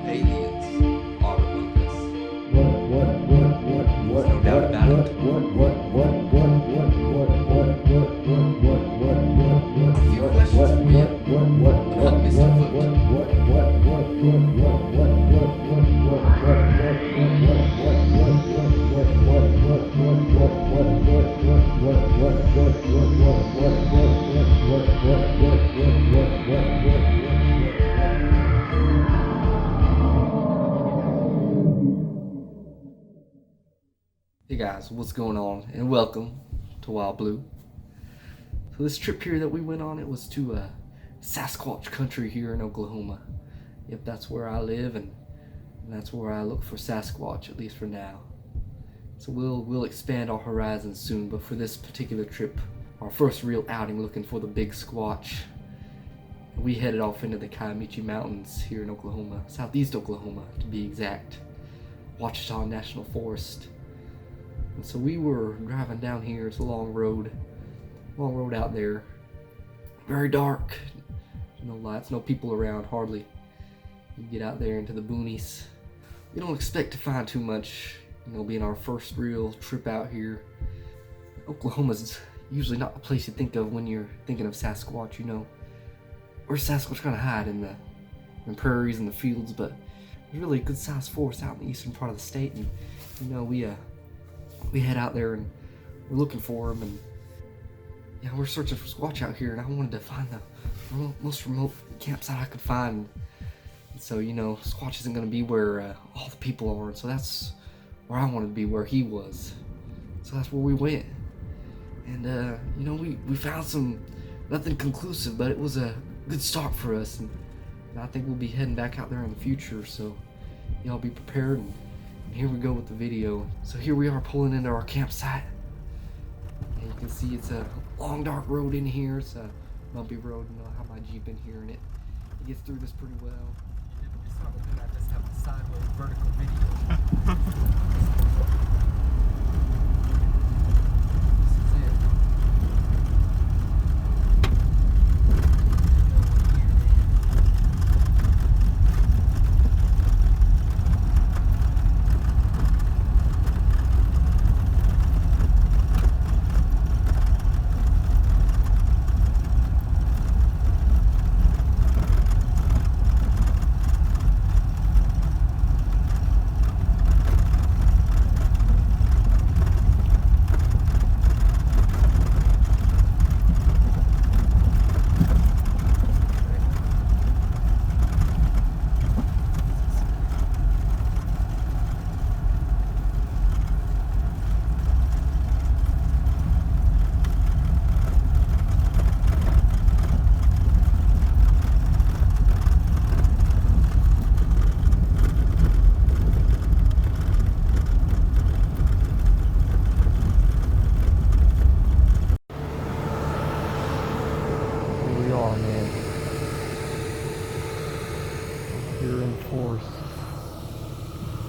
Aliens are among us. There's no doubt about it. A few questions for you about Mr. Foot. Hey guys, what's going on? And welcome to Wild Blue. So this trip here that we went on, it was to Sasquatch country here in Oklahoma. Yep, that's where I live, and that's where I look for Sasquatch, at least for now. So we'll expand our horizons soon, but for this particular trip, our first real outing looking for the big Squatch, we headed off into the Kiamichi Mountains here in Oklahoma, southeast Oklahoma to be exact, Ouachita National Forest. And so we were driving down here. It's a long road out there, very dark, no lights, no people around hardly. You get out there into the boonies. We don't expect to find too much, being our first real trip out here. Oklahoma's usually not the place you think of when you're thinking of Sasquatch. Where's Sasquatch gonna hide? In the prairies and the fields, but there's really a good sized forest out in the eastern part of the state, and we head out there and we're looking for him, and we're searching for Squatch out here, and I wanted to find the most remote campsite I could find. And so, Squatch isn't going to be where all the people are, and so that's where I wanted to be, where he was. So that's where we went. And, we found nothing conclusive, but it was a good start for us, and I think we'll be heading back out there in the future, so y'all be prepared. And here we go with the video. So here we are pulling into our campsite, and you can see it's a long dark road in here. It's a bumpy road, and I'll have my Jeep in here, and it gets through this pretty well. We saw the good, I just have a sideways vertical video. This is it.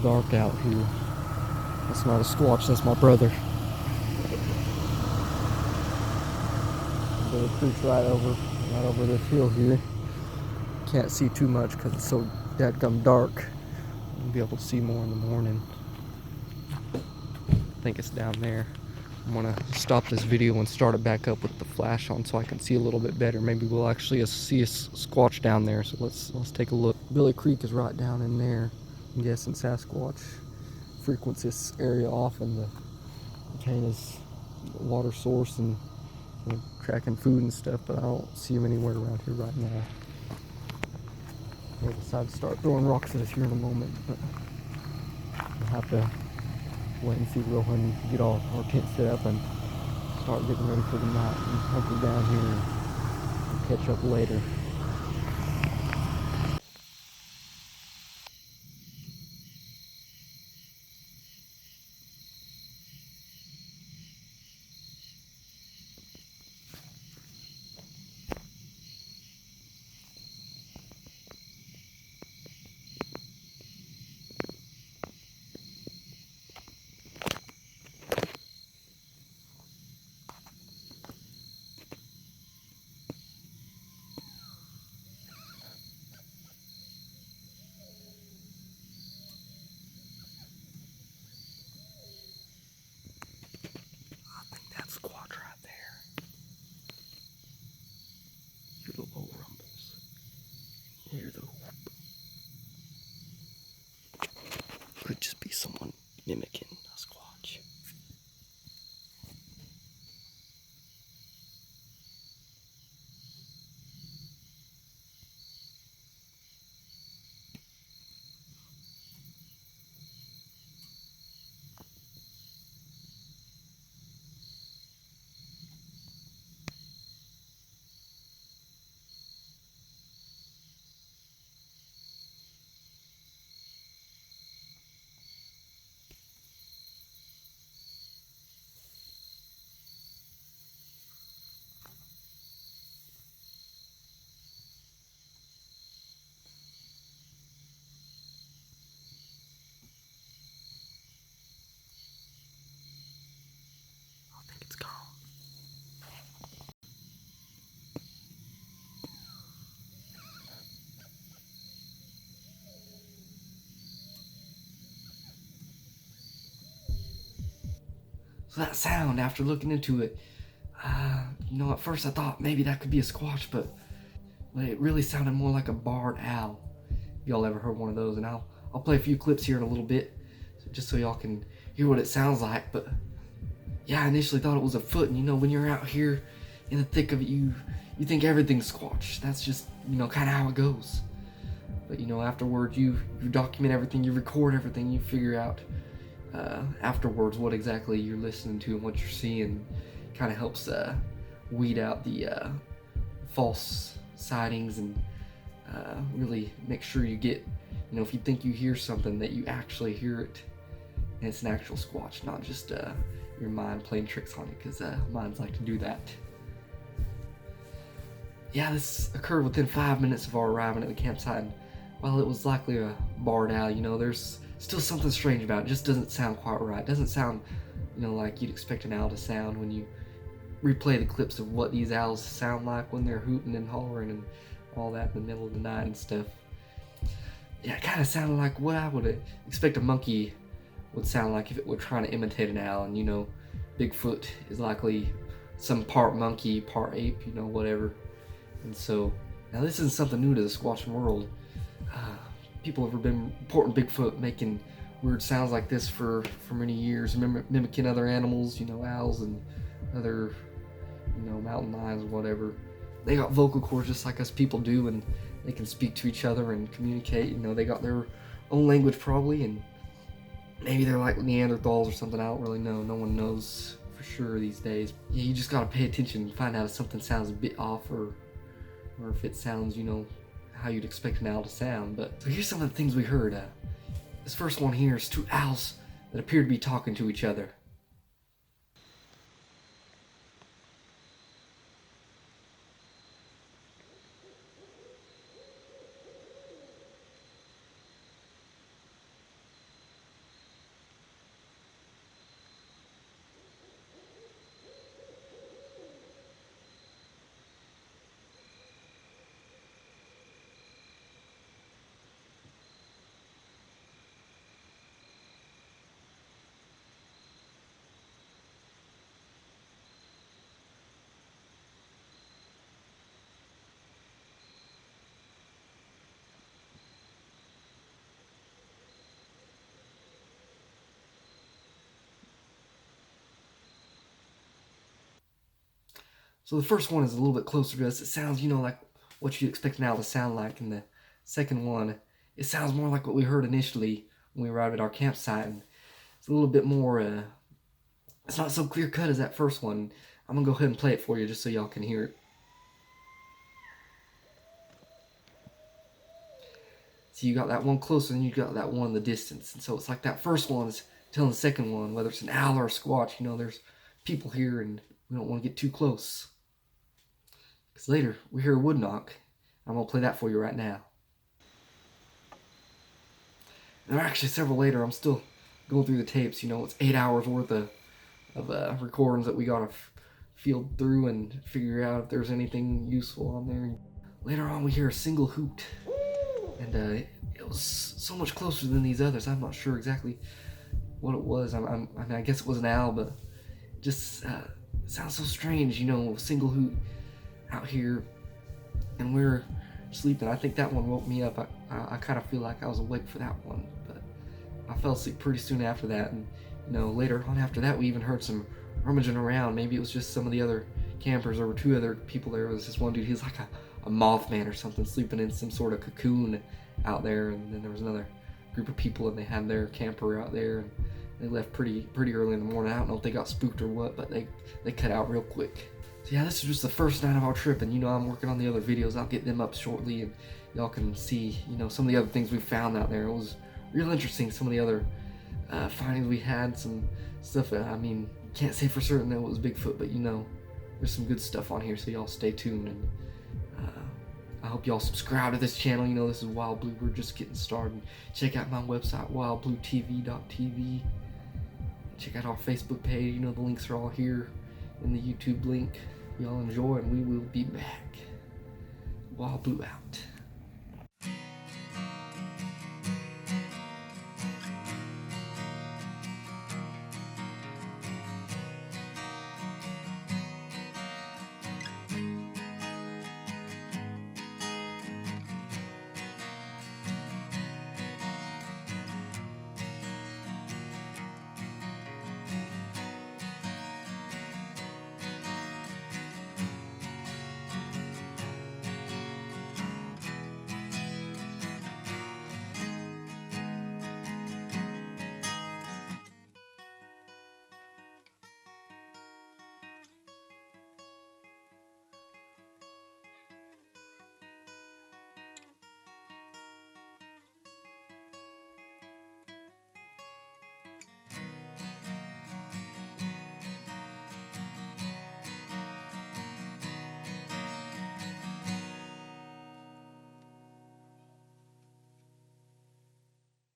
Dark out here. That's not a Squatch, that's my brother. The creek's right over this hill here. Can't see too much because it's so dadgum dark. You'll be able to see more in the morning. I think it's down there. I'm gonna stop this video and start it back up with the flash on so I can see a little bit better. Maybe we'll actually see a Squatch down there. So let's take a look. Billy Creek is right down in there. I'm guessing Sasquatch frequents this area often to obtain his water source and tracking food and stuff, but I don't see him anywhere around here right now. He'll decide to start throwing rocks at us here in a moment, but we'll have to wait and see when we get all our tent set up and start getting ready for the night and hunker down here and catch up later. could just be someone mimicking a squatch. I think it's gone. So that sound, after looking into it, at first I thought maybe that could be a squatch, but it really sounded more like a barred owl. If y'all ever heard one of those, and I'll play a few clips here in a little bit, just so y'all can hear what it sounds like. But yeah, I initially thought it was a foot, and when you're out here in the thick of it, you think everything's squatch. That's just kind of how it goes. But afterwards, you document everything, you record everything, you figure out afterwards what exactly you're listening to and what you're seeing. Kind of helps weed out the false sightings and really make sure you get, if you think you hear something, that you actually hear it and it's an actual squatch, not just your mind playing tricks on you, because minds like to do that. Yeah, this occurred within 5 minutes of our arriving at the campsite, and while it was likely a barred owl, there's still something strange about it. It just doesn't sound quite right. It doesn't sound, like you'd expect an owl to sound when you replay the clips of what these owls sound like when they're hooting and hollering and all that in the middle of the night and stuff. Yeah, it kind of sounded like what I would expect a monkey would sound like if it were trying to imitate an owl. And Bigfoot is likely some part monkey, part ape, whatever. And so, now this isn't something new to the squatching world. People have been reporting Bigfoot making weird sounds like this for many years, mimicking other animals, owls and other, mountain lions or whatever. They got vocal cords just like us people do, and they can speak to each other and communicate. They got their own language probably, and maybe they're like Neanderthals or something. I don't really know. No one knows for sure these days. Yeah, you just gotta pay attention and find out if something sounds a bit off or if it sounds, how you'd expect an owl to sound. But so here's some of the things we heard. This first one here is two owls that appear to be talking to each other. So the first one is a little bit closer to us. It sounds, like what you'd expect an owl to sound like. And the second one, it sounds more like what we heard initially when we arrived at our campsite. And it's a little bit more, it's not so clear cut as that first one. I'm going to go ahead and play it for you just so y'all can hear it. So you got that one closer and you got that one in the distance. And so it's like that first one is telling the second one, whether it's an owl or a squatch, there's people here and we don't want to get too close. Because later, we hear a wood knock. I'm going to play that for you right now. And there are actually several later. I'm still going through the tapes. It's 8 hours worth of recordings that we got to field through and figure out if there's anything useful on there. Later on, we hear a single hoot. And it was so much closer than these others. I'm not sure exactly what it was. I guess it was an owl, but it just sounds so strange, a single hoot out here, and we're sleeping. I think that one woke me up. I kind of feel like I was awake for that one, but I fell asleep pretty soon after that, and later on after that we even heard some rummaging around. Maybe it was just some of the other campers. There were 2 other people there. It was this one dude, he was like a mothman or something, sleeping in some sort of cocoon out there, and then there was another group of people, and they had their camper out there, and they left pretty early in the morning. I don't know if they got spooked or what, but they cut out real quick. So yeah, this is just the first night of our trip, and I'm working on the other videos. I'll get them up shortly, and y'all can see some of the other things we found out there. It was real interesting, some of the other findings we had, some stuff that, I mean, can't say for certain that it was Bigfoot, but there's some good stuff on here, so y'all stay tuned. And I hope y'all subscribe to this channel. This is Wild Blue. We're just getting started. Check out my website, wildbluetv.tv. Check out our Facebook page. The links are all here in the YouTube link. Y'all enjoy, and we will be back. Wild Blue out.